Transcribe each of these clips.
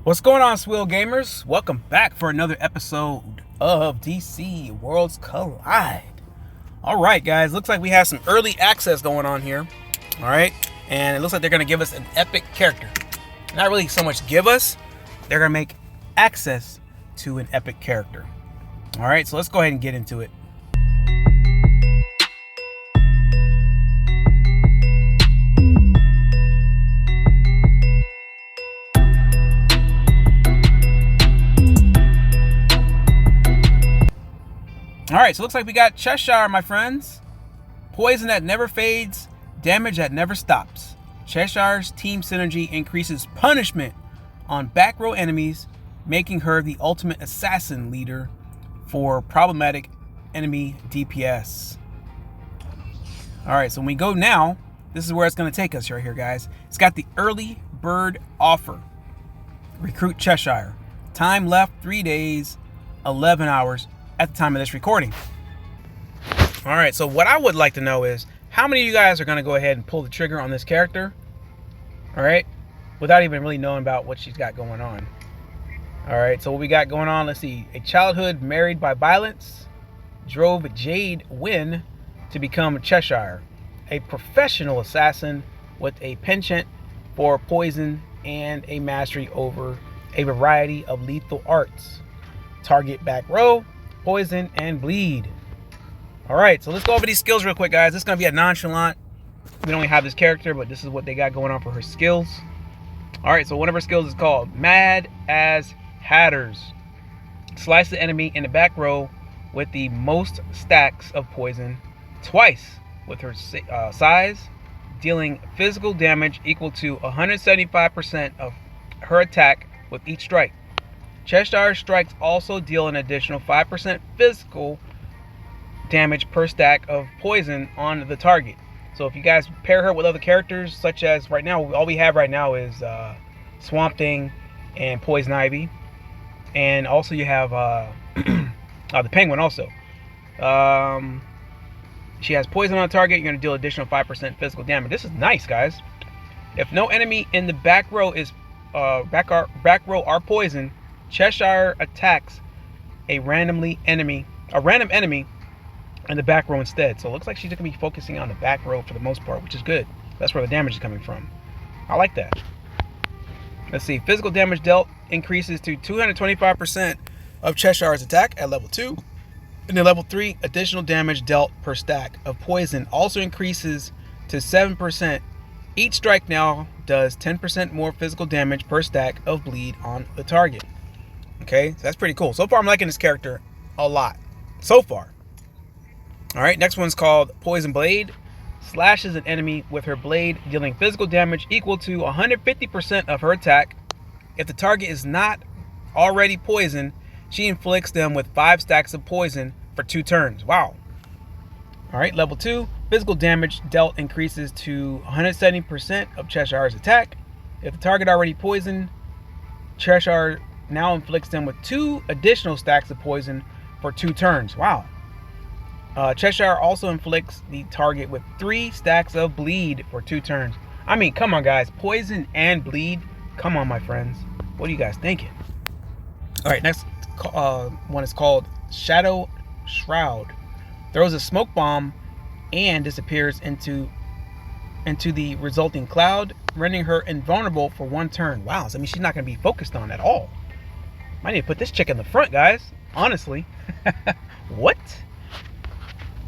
What's going on, Swill Gamers? Welcome back for another episode of DC Worlds Collide. Alright guys, looks like we have some early access going on here. Alright, and it looks like they're going to give us an epic character. Not really so much give us, they're going to make access to an epic character. Alright, so let's go ahead and get into it. Alright, so it looks like we got Cheshire, my friends. Poison that never fades, damage that never stops. Cheshire's team synergy increases punishment on back row enemies, making her the ultimate assassin leader for problematic enemy DPS. Alright, so when we go now, this is where it's going to take us right here, guys. It's got the early bird offer. Recruit Cheshire. Time left 3 days, 11 hours. At the time of this recording. All right, so what I would like to know is how many of you guys are going to go ahead and pull the trigger on this character, all right, without even really knowing about what she's got going on. All right, so what we got going on, let's see. A childhood married by violence drove Jade Wynn to become Cheshire, a professional assassin with a penchant for poison and a mastery over a variety of lethal arts. Target back row, poison, and bleed. Alright, so let's go over these skills real quick, guys. This is going to be a nonchalant. We don't even have this character, but this is what they got going on for her skills. Alright, so one of her skills is called Mad as Hatters. Slice the enemy in the back row with the most stacks of poison twice with her size, dealing physical damage equal to 175% of her attack with each strike. Cheshire strikes also deal an additional 5% physical damage per stack of poison on the target. So if you guys pair her with other characters, such as right now, all we have right now is Swamp Thing and Poison Ivy. And also you have the Penguin also. She has poison on the target, you're going to deal additional 5% physical damage. This is nice, guys. If no enemy in the back row is back row are poisoned, Cheshire attacks a random enemy in the back row instead. So it looks like she's going to be focusing on the back row for the most part, which is good. That's where the damage is coming from. I like that. Let's see. Physical damage dealt increases to 225% of Cheshire's attack at level 2. And then level 3, additional damage dealt per stack of poison also increases to 7%. Each strike now does 10% more physical damage per stack of bleed on the target. Okay, so that's pretty cool. So far, I'm liking this character a lot. So far. Alright, next one's called Poison Blade. Slashes an enemy with her blade, dealing physical damage equal to 150% of her attack. If the target is not already poisoned, she inflicts them with 5 stacks of poison for 2 turns. Wow. Alright, level 2. Physical damage dealt increases to 170% of Cheshire's attack. If the target already poisoned, Cheshire now inflicts them with 2 additional stacks of poison for 2 turns. Wow. Cheshire also inflicts the target with 3 stacks of bleed for 2 turns. I mean, come on, guys. Poison and bleed. Come on, my friends. What are you guys thinking? All right, next one is called Shadow Shroud. Throws a smoke bomb and disappears into the resulting cloud, rendering her invulnerable for 1 turn. Wow, so I mean, she's not going to be focused on at all. I need to put this chick in the front, guys. Honestly. What?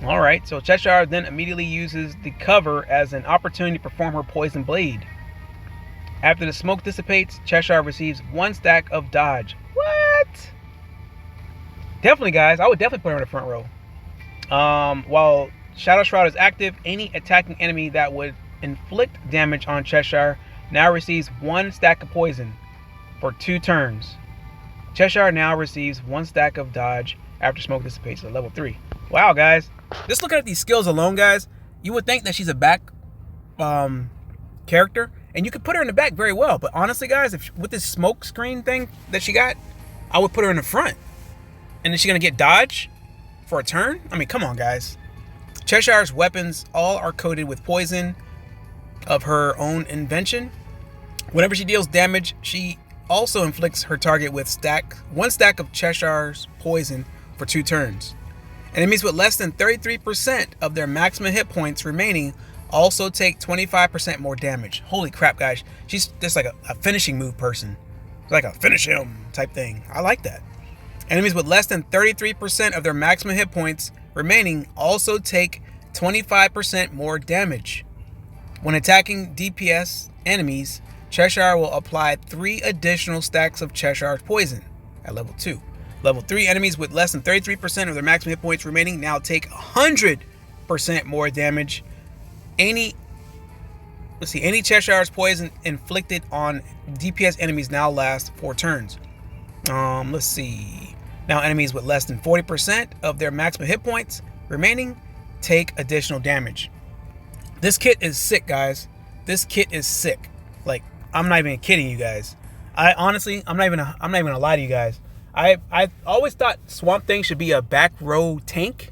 Alright, so Cheshire then immediately uses the cover as an opportunity to perform her Poison Blade. After the smoke dissipates, Cheshire receives 1 stack of dodge. What? Definitely, guys. I would definitely put her in the front row. While Shadow Shroud is active, any attacking enemy that would inflict damage on Cheshire now receives 1 stack of poison for 2 turns. Cheshire now receives 1 stack of dodge after smoke dissipates at level 3. Wow, guys. Just looking at these skills alone, guys, you would think that she's a back character, and you could put her in the back very well. But honestly, guys, if with this smoke screen thing that she got, I would put her in the front. And is she going to get dodge for a turn? I mean, come on, guys. Cheshire's weapons all are coated with poison of her own invention. Whenever she deals damage, she also inflicts her target with one stack of Cheshire's poison for 2 turns. Enemies with less than 33% of their maximum hit points remaining also take 25% more damage. Holy crap, guys. She's just like a finishing move person. It's like a finish him type thing. I like that. Enemies with less than 33% of their maximum hit points remaining also take 25% more damage. When attacking DPS enemies, Cheshire will apply 3 additional stacks of Cheshire's poison at level 2. Level 3 enemies with less than 33% of their maximum hit points remaining now take 100% more damage. Any Cheshire's poison inflicted on DPS enemies now lasts 4 turns. Let's see. Now enemies with less than 40% of their maximum hit points remaining take additional damage. This kit is sick, guys. This kit is sick. Like, I'm not even kidding you guys. I'm not even gonna lie to you guys. I always thought Swamp Thing should be a back row tank.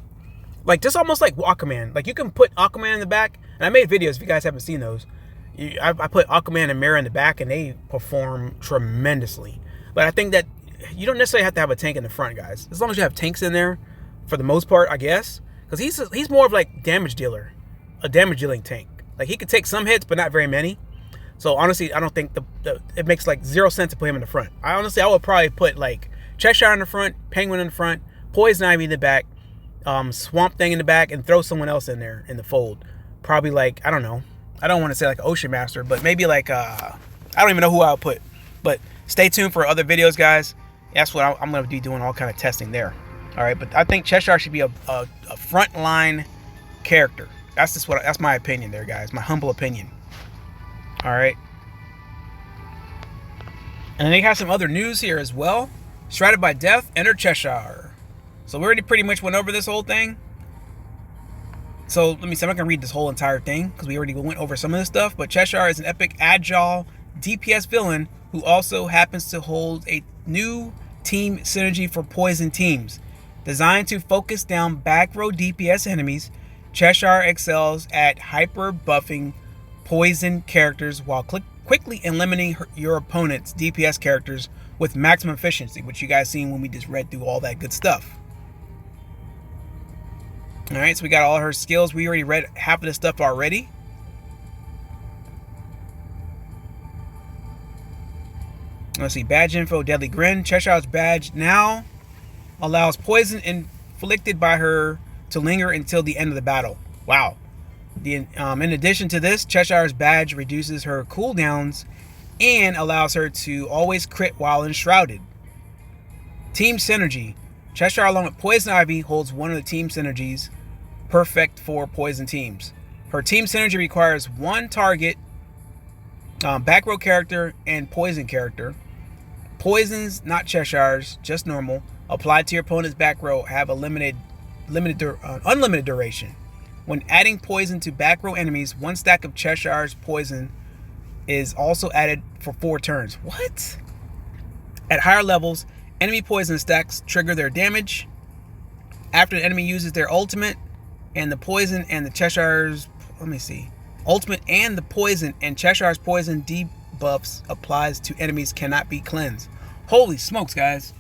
Like, just almost like Aquaman. Like, you can put Aquaman in the back. And I made videos if you guys haven't seen those. I put Aquaman and Mera in the back and they perform tremendously. But I think that you don't necessarily have to have a tank in the front, guys. As long as you have tanks in there, for the most part, I guess. Because he's more of like damage dealer. A damage dealing tank. Like, he could take some hits, but not very many. So honestly, I don't think it makes like 0 sense to put him in the front. I would probably put like Cheshire in the front, Penguin in the front, Poison Ivy in the back, Swamp Thing in the back, and throw someone else in there in the fold. Probably like, I don't know. I don't want to say like Ocean Master, but maybe like, I don't even know who I'll put. But stay tuned for other videos, guys. That's what I'm going to be doing, all kind of testing there. All right, but I think Cheshire should be a frontline character. That's my opinion there, guys. My humble opinion. All right. And they have some other news here as well. Shrouded by Death, enter Cheshire. So we already pretty much went over this whole thing. So let me see. I'm not going to read this whole entire thing because we already went over some of this stuff. But Cheshire is an epic, agile DPS villain who also happens to hold a new team synergy for poison teams. Designed to focus down back row DPS enemies, Cheshire excels at hyper buffing poison characters while quickly eliminating your opponent's DPS characters with maximum efficiency, which you guys seen when we just read through all that good stuff. Alright, so we got all her skills. We already read half of this stuff already. Let's see, badge info, Deadly Grin. Cheshire's badge now allows poison inflicted by her to linger until the end of the battle. Wow. In addition to this, Cheshire's badge reduces her cooldowns and allows her to always crit while enshrouded. Team Synergy. Cheshire along with Poison Ivy holds one of the team synergies perfect for poison teams. Her team synergy requires one target, back row character, and poison character. Poisons, not Cheshire's, just normal, applied to your opponent's back row have a unlimited duration. When adding poison to back row enemies, one stack of Cheshire's poison is also added for 4 turns. What? At higher levels, enemy poison stacks trigger their damage. After the enemy uses their ultimate, and the poison and the Cheshire's, ultimate and the poison and Cheshire's poison debuffs applies to enemies cannot be cleansed. Holy smokes, guys.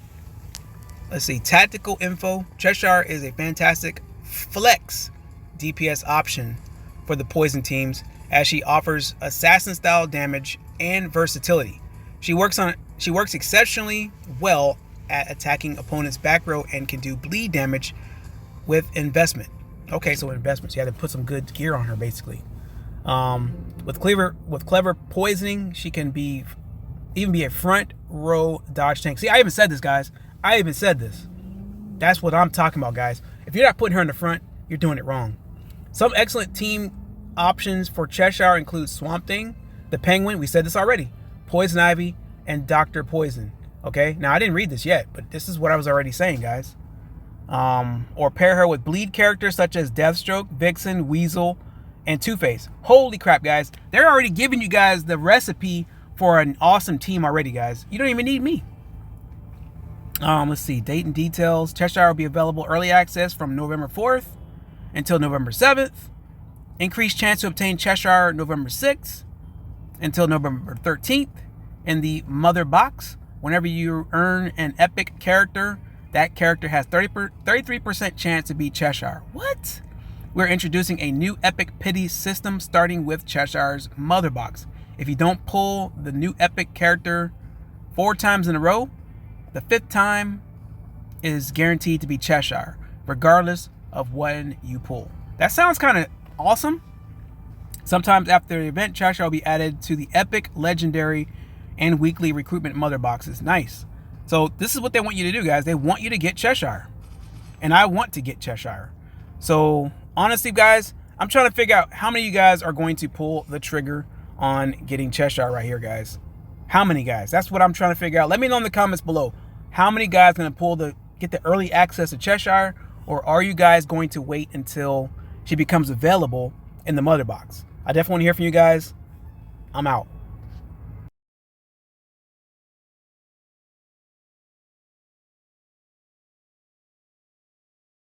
Let's see, tactical info. Cheshire is a fantastic flex DPS option for the poison teams as she offers assassin style damage and versatility. She works exceptionally well at attacking opponents' back row and can do bleed damage with investment. Okay, so investments. You had to put some good gear on her, basically. With clever poisoning, she can even be a front row dodge tank. See, I even said this, guys. I even said this. That's what I'm talking about, guys. If you're not putting her in the front, you're doing it wrong. Some excellent team options for Cheshire include Swamp Thing, the Penguin, we said this already, Poison Ivy, and Dr. Poison. Okay, now I didn't read this yet, but this is what I was already saying, guys. Or pair her with bleed characters such as Deathstroke, Vixen, Weasel, and Two-Face. Holy crap, guys. They're already giving you guys the recipe for an awesome team already, guys. You don't even need me. Let's see, date and details. Cheshire will be available early access from November 4th until November 7th. Increased chance to obtain Cheshire November 6th until November 13th. in the mother box. Whenever you earn an epic character, that character has 33% chance to be Cheshire. What? We're introducing a new epic pity system starting with Cheshire's mother box. If you don't pull the new epic character 4 times in a row, the 5th time is guaranteed to be Cheshire, regardless of when you pull. That sounds kind of awesome. Sometimes after the event, Cheshire will be added to the epic, legendary, and weekly recruitment mother boxes. Nice. So this is what they want you to do, guys. They want you to get Cheshire. And I want to get Cheshire. So honestly, guys, I'm trying to figure out how many of you guys are going to pull the trigger on getting Cheshire right here, guys. How many guys? That's what I'm trying to figure out. Let me know in the comments below. How many guys are going to get the early access to Cheshire? Or are you guys going to wait until she becomes available in the mother box? I definitely want to hear from you guys. I'm out.